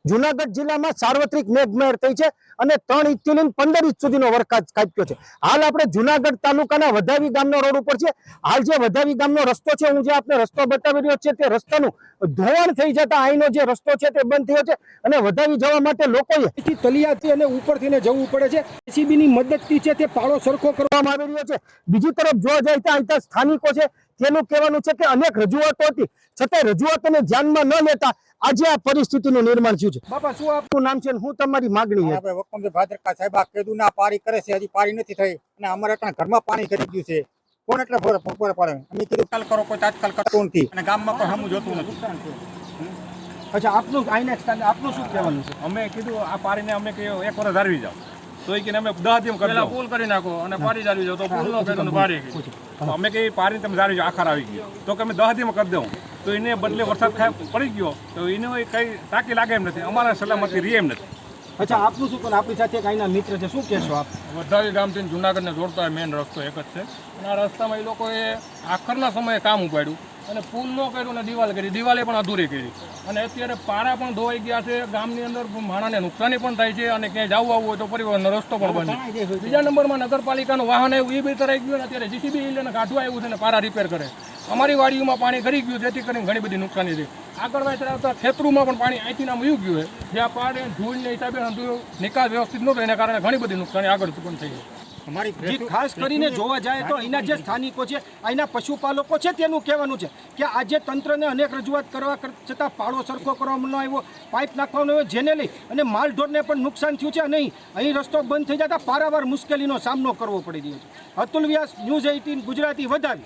જૂનાગઢ જિલ્લામાં સાર્વત્રિક મેઘમહેર થઈ છે અને 3 ઇંચથી લઈને 15 ઇંચ સુધીનો વરસાદ ખાબક્યો છે। હાલ આપણે જૂનાગઢ તાલુકાના વધાવી ગામના રોડ ઉપર છે। હાલ જે વધાવી ગામનો રસ્તો છે, હું જે આપને રસ્તો બતાવી રહ્યો છે, તે રસ્તાનું ધોવાણ થઈ જતા અહીંનો જે રસ્તો છે તે બંધ થયો છે અને વધાવી જવા માટે લોકોએ તલિયાથી અને ઉપરથી ને જવું પડે છે। JCB ની મદદથી છે તે પાળો સરખો કરવામાં આવી રહ્યો છે। બીજી તરફ જોવા જાય તો અહીં સ્થાનિકો છે તેનું કહેવાનું છે કે અનેક રજૂઆતો હતી, છતાં રજૂઆતોને ધ્યાનમાં ન લેતા આજે આ પરિસ્થિતિનું નિર્માણ થયું છે। બાપા, શું આપનું નામ છે અને શું તમારી માંગણી છે? વકમજી ભાદરકા સાહેબ આ કીધું ના પારી કરે છે, હજી પારી નથી થઈ અને અમારે ત્યાં ઘરમાં પાણી કરી ગયું છે। કોણ એટલે ફોર પડે? અમે કીધું કાલ કરો, કોઈ તાત્કાલ કરતો નથી અને ગામમાં કોઈ હમું જોતું નથી। અચ્છા, આપનું શું કહેવાનું છે? અમે કીધું આ પારીને અમે કે એક વર્ષ ધારવી જાવ તો એ કે અમે 10 દિવસ પહેલા પુલ કરી નાખો અને પારી ધારવી જાવ તો પુલ નો કર્યો પારી અમે કે પારી તમે ધારવી જાવ આખાર આવી ગયો તો કે અમે 10 દિવસ કરી દઉં તો એને બદલે વરસાદ પડી ગયો તો એને કઈ તાકી લાગે એમ નથી, અમારા સલામતી રહે એમ નથી। અચ્છા, આપનું શું? પણ આપણી સાથે એક અહીંના મિત્ર છે, શું કહેશો આપ? વધાવી ગામથી જુનાગઢને જોડતો મેઇન રસ્તો એક જ છે અને આ રસ્તામાં એ લોકોએ આખરના સમયે કામ ઉપાડ્યું અને પુલ ન કર્યું અને દિવાલ કરી, દિવાલે પણ અધૂરી કરી અને અત્યારે પારા પણ ધોવાઈ ગયા છે। ગામની અંદર માણસને નુકસાની પણ થાય છે અને ક્યાંય જવું આવવું હોય તો પરિવહનનો રસ્તો પણ બંધ છે। બીજા નંબરમાં નગરપાલિકાનું વાહન આવ્યું એ બી તરાઈ ગયું અને અત્યારે JCB લઈને કાઢવા આવ્યું છે અને પારા રિપેર કરે। અમારી વાડીઓમાં પાણી કરી ગયું, જેથી કરીને ઘણી બધી નુકસાની છે। આગળ વાંચતા આવતા ખેતરોમાં પણ પાણી અહીંથી નામ વયું ગયું છે, જ્યાં પાણી ધૂળને હિસાબે નિકાલ વ્યવસ્થિત નહોતો એના કારણે ઘણી બધી નુકસાની આગળ પણ થઈ છે। ખાસ કરીને જોવા જાય તો અહીંના જે સ્થાનિકો છે, અહીંના પશુપાલકો છે, તેનું કહેવાનું છે કે આજે તંત્રને અનેક રજૂઆત કરવા છતાં પાળો સરખો કરવામાં ન આવ્યો, પાઇપ નાખવાનો આવ્યો, જેને લઈ અને માલઢોરને પણ નુકસાન થયું છે અને અહીં રસ્તો બંધ થઈ જતા પારાવાર મુશ્કેલીનો સામનો કરવો પડી રહ્યો છે। અતુલ વ્યાસ, ન્યૂઝ 18 ગુજરાતી, વધાવી।